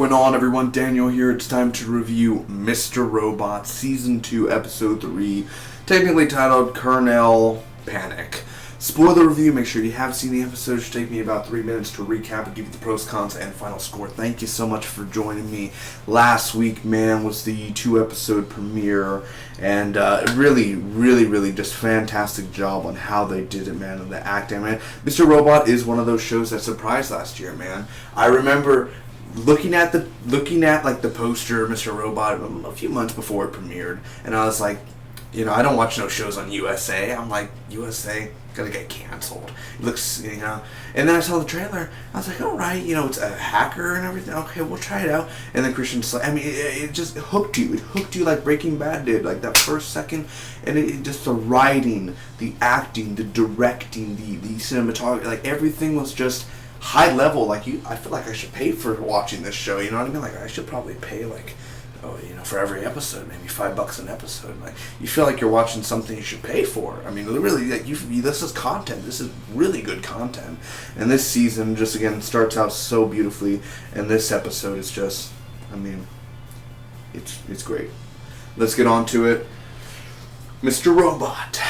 going on, everyone? Daniel here. It's time to review Mr. Robot Season 2, Episode 3, technically titled Kernel Panic. Spoiler review, make sure you have seen the episode. It should take me about 3 minutes to recap and give you the pros, cons, and final score. Thank you so much for joining me. Last week, man, was the 2-episode premiere, and really just fantastic job on how they did it, man, and the acting, man. Mr. Robot is one of those shows that surprised last year, man. I remember looking at the poster of Mr. Robot a few months before it premiered, and I was like, you know, I don't watch no shows on USA. I'm like, USA gonna get canceled. It looks, you know. And then I saw the trailer. I was like, all right, you know, it's a hacker and everything. Okay, we'll try it out. And then Christian Slater, I mean, it just hooked you. It hooked you like Breaking Bad did, like that first second. And it just the writing, the acting, the directing, the cinematography, like everything was just high level. Like I feel like I should pay for watching this show. You know what I mean? Like I should probably pay like, for every episode, maybe $5 an episode. Like you feel like you're watching something you should pay for. I mean, really, like this is content. This is really good content. And this season just again starts out so beautifully. And this episode is just, I mean, it's great. Let's get on to it. Mr. Robot.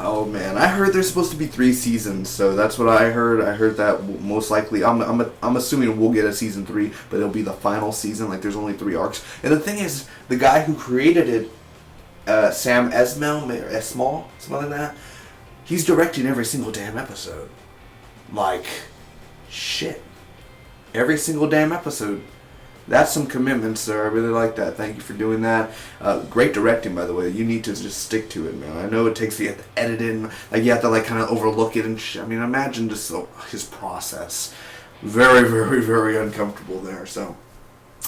Oh man, I heard there's supposed to be 3 seasons, so that's what I heard. I heard that most likely, I'm assuming we'll get a season 3, but it'll be the final season. Like there's only 3 arcs, and the thing is, the guy who created it, Sam Esmail, something like that, he's directing every single damn episode. Like, shit, every single damn episode. That's some commitment, sir. I really like that. Thank you for doing that. Great directing, by the way. You need to just stick to it, man. I know it takes, you have to edit in, like you have to like kind of overlook it and I mean, imagine just his process. Very uncomfortable there. So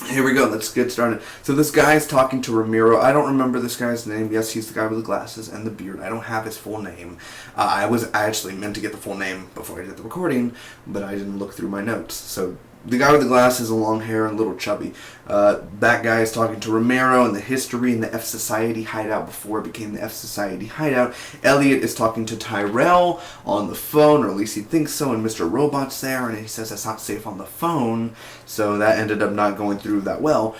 here we go. Let's get started. So this guy's talking to Ramiro. I don't remember this guy's name. Yes, he's the guy with the glasses and the beard. I don't have his full name. I actually meant to get the full name before I did the recording, but I didn't look through my notes. So the guy with the glasses and long hair and a little chubby. That guy is talking to Ramiro and the history in the F Society hideout before it became the F Society hideout. Elliot is talking to Tyrell on the phone, or at least he thinks so, and Mr. Robot's there, and he says that's not safe on the phone, so that ended up not going through that well.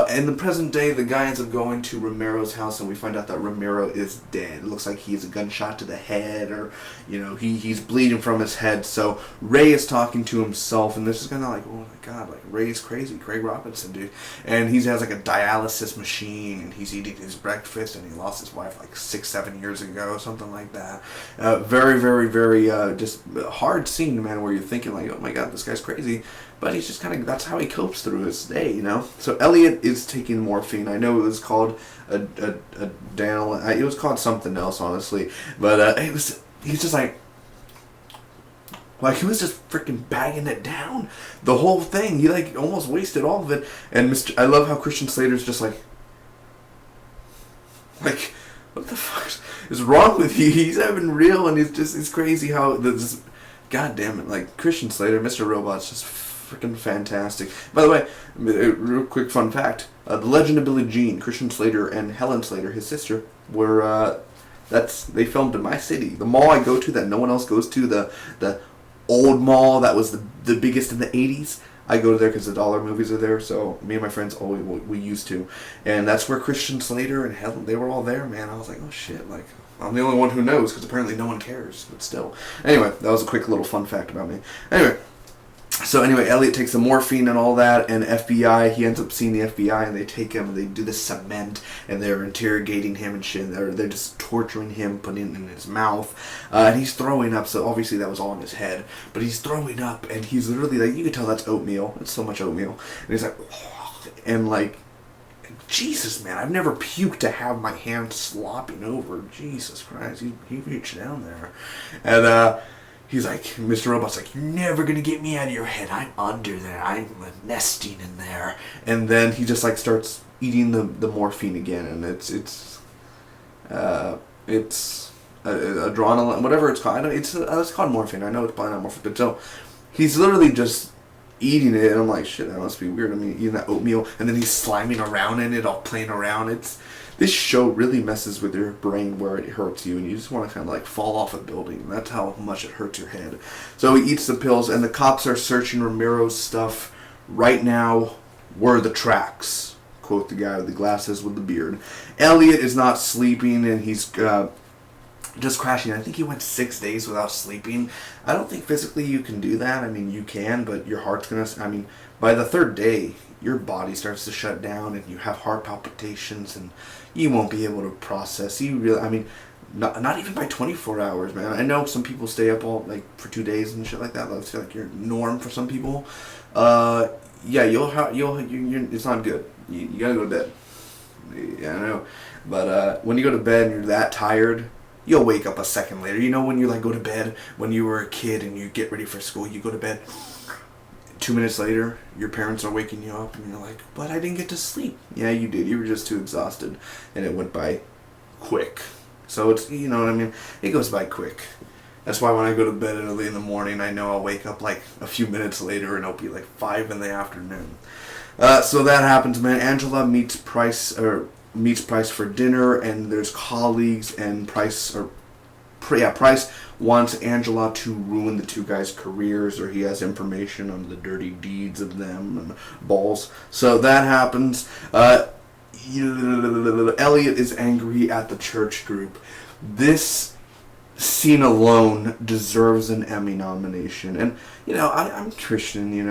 In the present day, the guy ends up going to Ramiro's house, and we find out that Ramiro is dead. It looks like he's a gunshot to the head, or, you know, he's bleeding from his head, so Ray is talking to himself, and this is kind of like, oh my god, like, Ray's crazy, Craig Robinson, dude. And he has like a dialysis machine, and he's eating his breakfast, and he lost his wife like 6-7 years ago, something like that. Very just hard scene, man, where you're thinking like, oh my god, this guy's crazy. But he's just kind of, that's how he copes through his day, you know? So Elliot is taking morphine. I know it was called it was called something else, honestly. But he's just like he was just freaking bagging it down. The whole thing. He like almost wasted all of it. And I love how Christian Slater's just like, what the fuck is wrong with you? He's having real, and it's crazy how this, god damn it, like Christian Slater, Mr. Robot's just freaking fantastic. By the way, a real quick fun fact, the Legend of Billie Jean, Christian Slater and Helen Slater, his sister, were, they filmed in my city. The mall I go to that no one else goes to, the old mall that was the biggest in the 80s. I go there because the dollar movies are there, so me and my friends always we used to. And that's where Christian Slater and Helen, they were all there, man. I was like, oh shit, like, I'm the only one who knows because apparently no one cares, but still. Anyway, that was a quick little fun fact about me. Anyway, Elliot takes the morphine and all that, and FBI, he ends up seeing the FBI, and they take him, and they do the cement, and they're interrogating him and shit, and they're just torturing him, putting it in his mouth, and he's throwing up, so obviously that was all in his head, but he's throwing up, and he's literally like, you can tell that's oatmeal, it's so much oatmeal, and he's like, and like, Jesus, man, I've never puked to have my hand slopping over, Jesus Christ, he reached down there, and, he's like, Mr. Robot's like, you're never going to get me out of your head. I'm under there. I'm nesting in there. And then he just, like, starts eating the morphine again. And it's adrenaline, whatever it's called. It's called morphine. I know it's probably not morphine. But so, he's literally just eating it. And I'm like, shit, that must be weird. I mean, eating that oatmeal. And then he's sliming around in it, all playing around. This show really messes with your brain where it hurts you, and you just want to kind of like fall off a building. That's how much it hurts your head. So he eats the pills, and the cops are searching Ramiro's stuff right now were the tracks. Quote the guy with the glasses with the beard. Elliot is not sleeping, and he's just crashing. I think he went 6 days without sleeping. I don't think physically you can do that. I mean, you can, but your heart's going to... I mean, by the third day, your body starts to shut down, and you have heart palpitations, and you won't be able to process. You really... I mean... Not even by 24 hours, man. I know some people stay up all for 2 days and shit like that. That's like your norm for some people. Yeah, it's not good. You gotta go to bed. Yeah, I know. But when you go to bed and you're that tired, you'll wake up a second later. You know when you go to bed when you were a kid and you get ready for school, you go to bed. 2 minutes later, your parents are waking you up and you're like, "But I didn't get to sleep." Yeah, you did. You were just too exhausted, and it went by quick. So it's, you know what I mean? It goes by quick. That's why when I go to bed early in the morning, I know I'll wake up a few minutes later and it'll be 5 in the afternoon. So that happens, man. Angela meets Price for dinner, and there's colleagues, and Price wants Angela to ruin the two guys' careers, or he has information on the dirty deeds of them and balls. So that happens. Elliot is angry at the church group. This scene alone deserves an Emmy nomination. And I'm Christian,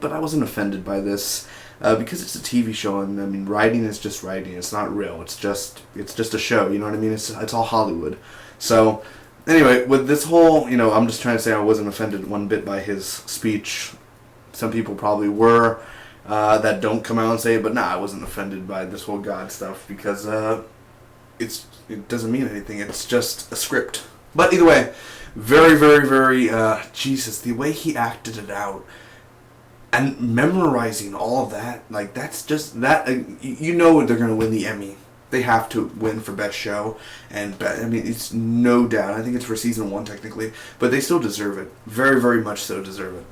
but I wasn't offended by this because it's a TV show, and I mean, writing is just writing. It's not real. It's just a show. You know what I mean? It's all Hollywood. So anyway, with this whole, I'm just trying to say I wasn't offended one bit by his speech. Some people probably were. That don't come out and say it, but I wasn't offended by this whole God stuff because it doesn't mean anything. It's just a script. But either way, very, very, very, Jesus, the way he acted it out and memorizing all of that, that's just, that, they're going to win the Emmy. They have to win for Best Show, and I mean, it's no doubt. I think it's for season 1 technically, but they still deserve it. Very, very much so deserve it.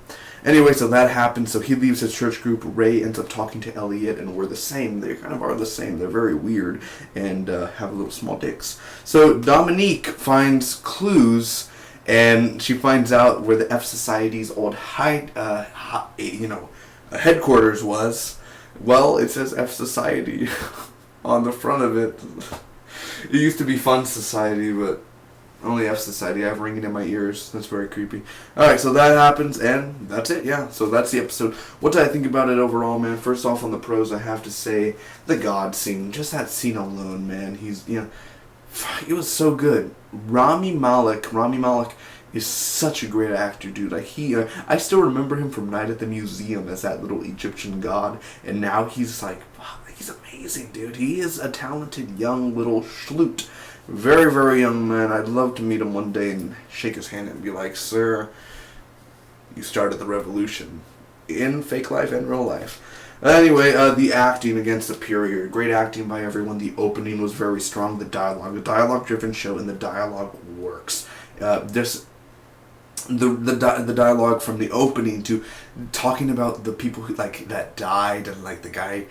Anyway, so that happens. So he leaves his church group. Ray ends up talking to Elliot, and we're the same. They kind of are the same. They're very weird and have little small dicks. So Dominique finds clues, and she finds out where the F Society's old headquarters was. Well, it says F Society on the front of it. It used to be Fun Society, but only F Society. I have ringing in my ears. That's very creepy. Alright, so that happens, and that's it, yeah. So that's the episode. What did I think about it overall, man? First off, on the pros, I have to say, the God scene. Just that scene alone, man. It was so good. Rami Malek is such a great actor, dude. I still remember him from Night at the Museum as that little Egyptian god, and now he's he's amazing, dude. He is a talented young little schloot. Very, very young man. I'd love to meet him one day and shake his hand and be like, "Sir, you started the revolution." In fake life and real life. Anyway, the acting again, superior. Great acting by everyone. The opening was very strong. The dialogue-driven show, and the dialogue works. The dialogue from the opening to talking about the people who that died, and the guy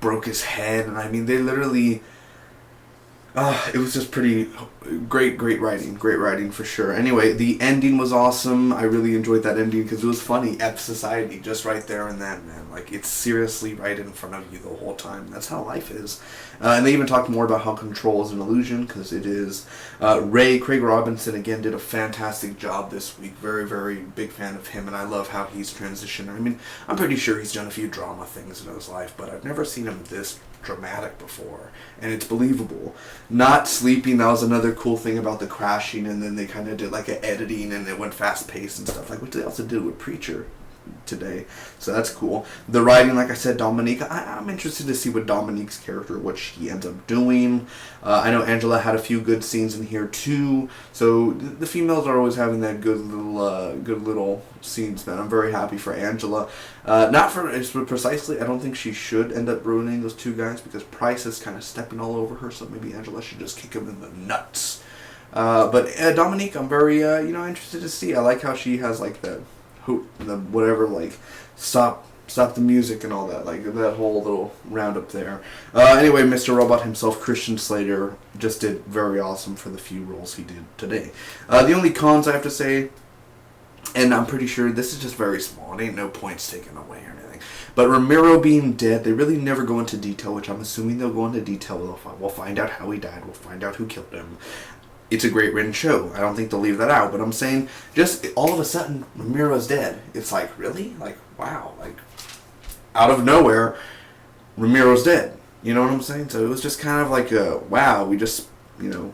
broke his head, and I mean, they literally... it was just pretty great writing for sure. Anyway, the ending was awesome. I really enjoyed that ending because it was funny. F Society, just right there and then, man. It's seriously right in front of you the whole time. That's how life is. And they even talked more about how control is an illusion, because it is. Craig Robinson, again, did a fantastic job this week. Very, very big fan of him, and I love how he's transitioned. I mean, I'm pretty sure he's done a few drama things in his life, but I've never seen him this dramatic before, and it's believable. Not sleeping, that was another cool thing about the crashing, and then they kind of did an editing, and it went fast paced and stuff, what they also did with Preacher today, so that's cool. The writing, like I said, Dominique, I'm interested to see what Dominique's character, what she ends up doing. I know Angela had a few good scenes in here too, so the females are always having that good little scenes, man. I'm very happy for Angela. Not for precisely, I don't think she should end up ruining those two guys, because Price is kind of stepping all over her, so maybe Angela should just kick him in the nuts. But Dominique, I'm very interested to see. I like how she has stop the music and all that, that whole little roundup there. Anyway, Mr. Robot himself, Christian Slater, just did very awesome for the few roles he did today. The only cons I have to say, and I'm pretty sure this is just very small, it ain't no points taken away or anything, But Ramiro being dead, they really never go into detail, which I'm assuming they'll go into detail. We'll find out how he died. We'll find out who killed him. It's a great written show. I don't think they'll leave that out. But I'm saying, just all of a sudden, Ramiro's dead. It's like, really? Like, wow. Like, out of nowhere, Ramiro's dead. You know what I'm saying? So it was just kind of like a, wow, we just, you know,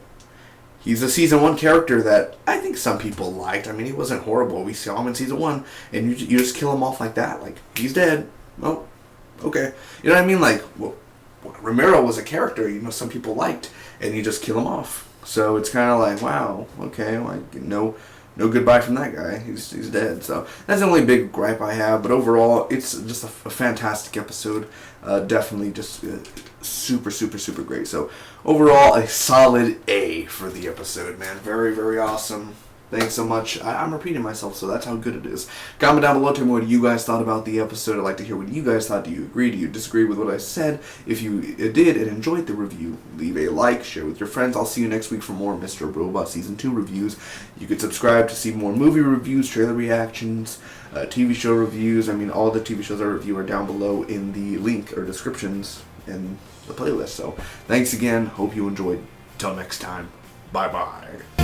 he's a Season 1 character that I think some people liked. I mean, he wasn't horrible. We saw him in Season 1, and you just kill him off like that. Like, he's dead. Oh, okay. You know what I mean? Like, well, Ramiro was a character, you know, some people liked, and you just kill him off. So it's kind of like, wow, okay, like, no goodbye from that guy. He's dead. So that's the only big gripe I have. But overall, it's just a fantastic episode. Definitely just super, super, super great. So overall, a solid A for the episode, man. Very, very awesome. Thanks so much. I'm repeating myself, so that's how good it is. Comment down below, tell me what you guys thought about the episode. I'd like to hear what you guys thought. Do you agree? Do you disagree with what I said? If you did and enjoyed the review, leave a like, share with your friends. I'll see you next week for more Mr. Robot Season 2 reviews. You can subscribe to see more movie reviews, trailer reactions, TV show reviews. I mean, all the TV shows I review are down below in the link or descriptions in the playlist. So, thanks again. Hope you enjoyed. Till next time. Bye-bye.